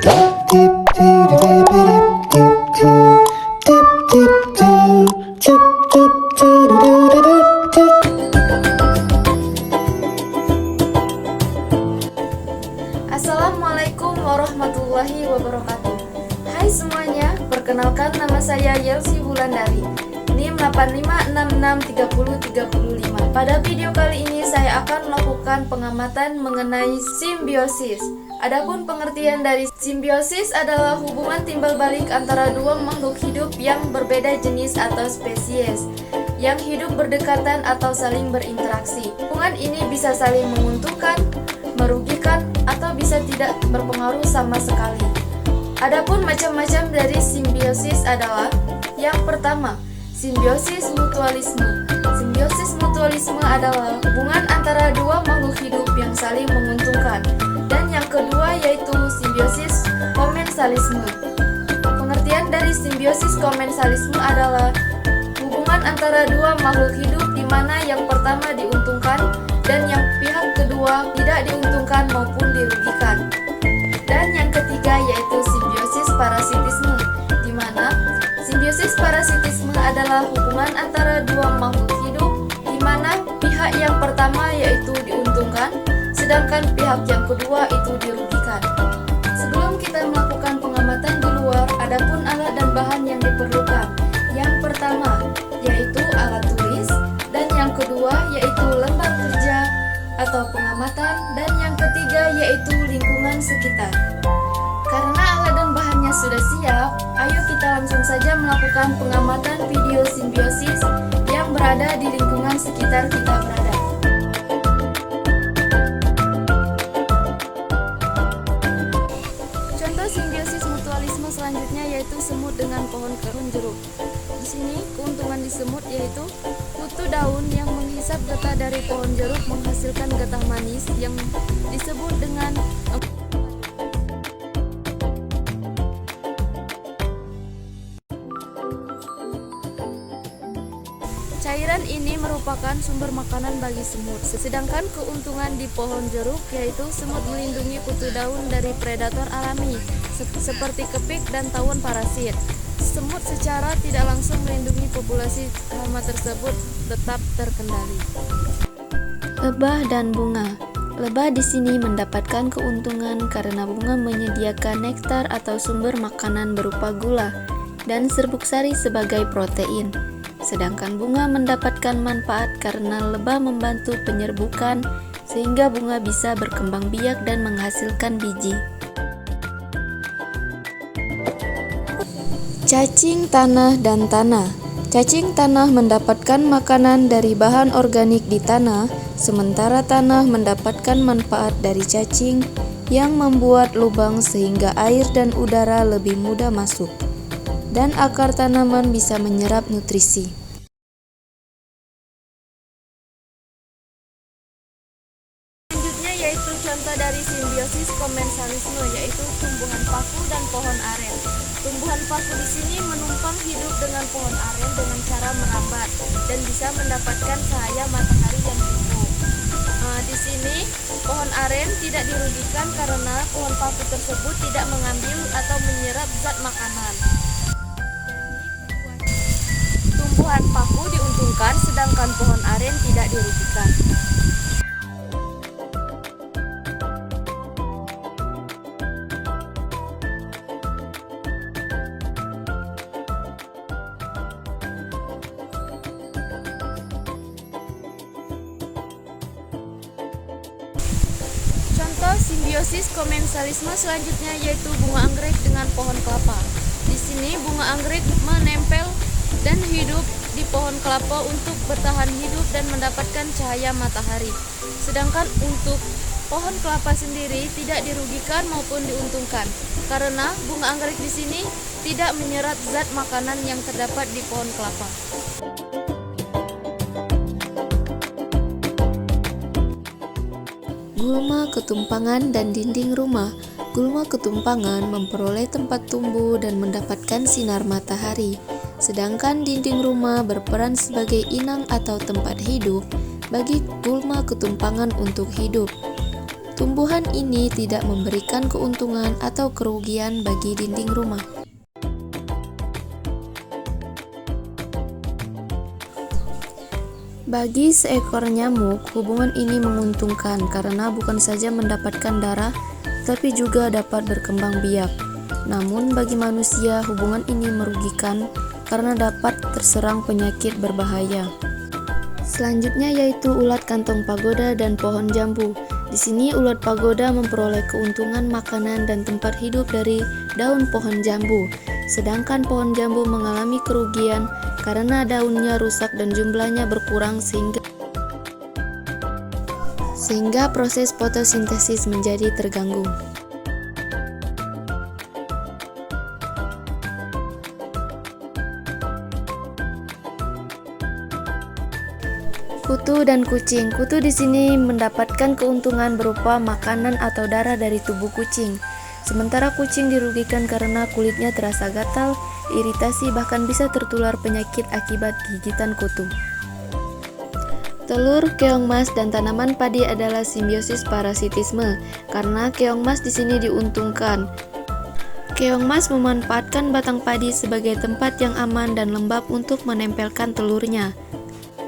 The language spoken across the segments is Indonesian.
Assalamualaikum warahmatullahi wabarakatuh. Hai semuanya, perkenalkan nama saya Yelsi Wulandari, NIM 85663035. Pada video kali ini saya akan melakukan pengamatan mengenai simbiosis. Adapun pengertian dari simbiosis adalah hubungan timbal balik antara dua makhluk hidup yang berbeda jenis atau spesies yang hidup berdekatan atau saling berinteraksi. Hubungan ini bisa saling menguntungkan, merugikan, atau bisa tidak berpengaruh sama sekali. Adapun macam-macam dari simbiosis adalah: yang pertama, simbiosis mutualisme. Simbiosis mutualisme adalah hubungan antara dua makhluk hidup yang saling menguntungkan. Dan yang kedua yaitu simbiosis komensalisme. Pengertian dari simbiosis komensalisme adalah hubungan antara dua makhluk hidup di mana yang pertama diuntungkan dan yang pihak kedua tidak diuntungkan maupun dirugikan. Dan yang ketiga yaitu simbiosis parasitisme, di mana simbiosis parasitisme adalah hubungan antara dua makhluk hidup di mana pihak yang pertama yaitu diuntungkan sedangkan pihak yang kedua itu dirugikan. Sebelum kita melakukan pengamatan di luar, adapun alat dan bahan yang diperlukan. Yang pertama yaitu alat tulis, dan yang kedua yaitu lembar kerja atau pengamatan, dan yang ketiga yaitu lingkungan sekitar. Karena alat dan bahannya sudah siap, ayo kita langsung saja melakukan pengamatan video simbiosis yang berada di lingkungan sekitar kita berada. Contoh simbiosis mutualisme selanjutnya yaitu semut dengan pohon jeruk. Di sini keuntungan di semut yaitu kutu daun yang menghisap getah dari pohon jeruk menghasilkan getah manis yang disebut dengan cairan ini merupakan sumber makanan bagi semut. Sedangkan keuntungan di pohon jeruk yaitu semut melindungi kutu daun dari predator alami seperti kepik dan tawon parasit. Semut secara tidak langsung melindungi populasi hama tersebut tetap terkendali. Lebah dan bunga. Lebah di sini mendapatkan keuntungan karena bunga menyediakan nektar atau sumber makanan berupa gula dan serbuk sari sebagai protein. Sedangkan bunga mendapatkan manfaat karena lebah membantu penyerbukan sehingga bunga bisa berkembang biak dan menghasilkan biji. Cacing tanah dan tanah. Cacing tanah mendapatkan makanan dari bahan organik di tanah, sementara tanah mendapatkan manfaat dari cacing yang membuat lubang sehingga air dan udara lebih mudah masuk, dan akar tanaman bisa menyerap nutrisi. Selanjutnya yaitu contoh dari simbiosis komensalisme, yaitu tumbuhan paku dan pohon aren. Tumbuhan paku di sini menumpang hidup dengan pohon aren dengan cara merambat dan bisa mendapatkan cahaya matahari yang cukup. Di sini pohon aren tidak dirugikan karena pohon paku tersebut tidak mengambil atau menyerap zat makanan. Tumbuhan paku diuntungkan sedangkan pohon aren tidak dirugikan. Contoh simbiosis komensalisme selanjutnya yaitu bunga anggrek dengan pohon kelapa. Di sini bunga anggrek menempel dan hidup di pohon kelapa untuk bertahan hidup dan mendapatkan cahaya matahari. Sedangkan untuk pohon kelapa sendiri tidak dirugikan maupun diuntungkan karena bunga anggrek di sini tidak menyerap zat makanan yang terdapat di pohon kelapa. Gulma ketumpangan dan dinding rumah. Gulma ketumpangan memperoleh tempat tumbuh dan mendapatkan sinar matahari, sedangkan dinding rumah berperan sebagai inang atau tempat hidup bagi gulma ketumpangan untuk hidup. Tumbuhan ini tidak memberikan keuntungan atau kerugian bagi dinding rumah. Bagi seekor nyamuk, hubungan ini menguntungkan karena bukan saja mendapatkan darah, tapi juga dapat berkembang biak. Namun bagi manusia, hubungan ini merugikan karena dapat terserang penyakit berbahaya. Selanjutnya yaitu ulat kantong pagoda dan pohon jambu. Di sini ulat pagoda memperoleh keuntungan makanan dan tempat hidup dari daun pohon jambu, sedangkan pohon jambu mengalami kerugian karena daunnya rusak dan jumlahnya berkurang sehingga proses fotosintesis menjadi terganggu. Kutu dan kucing. Kutu di sini mendapatkan keuntungan berupa makanan atau darah dari tubuh kucing. Sementara kucing dirugikan karena kulitnya terasa gatal, iritasi, bahkan bisa tertular penyakit akibat gigitan kutu. Telur, keong mas, dan tanaman padi adalah simbiosis parasitisme karena keong mas di sini diuntungkan. Keong mas memanfaatkan batang padi sebagai tempat yang aman dan lembab untuk menempelkan telurnya.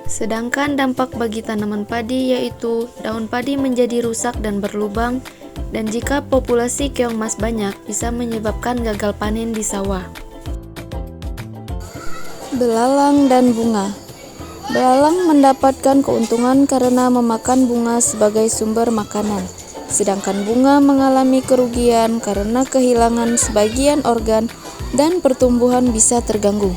Sedangkan dampak bagi tanaman padi yaitu daun padi menjadi rusak dan berlubang, dan jika populasi keong mas banyak bisa menyebabkan gagal panen di sawah. Belalang dan bunga. Belalang mendapatkan keuntungan karena memakan bunga sebagai sumber makanan, sedangkan bunga mengalami kerugian karena kehilangan sebagian organ dan pertumbuhan bisa terganggu.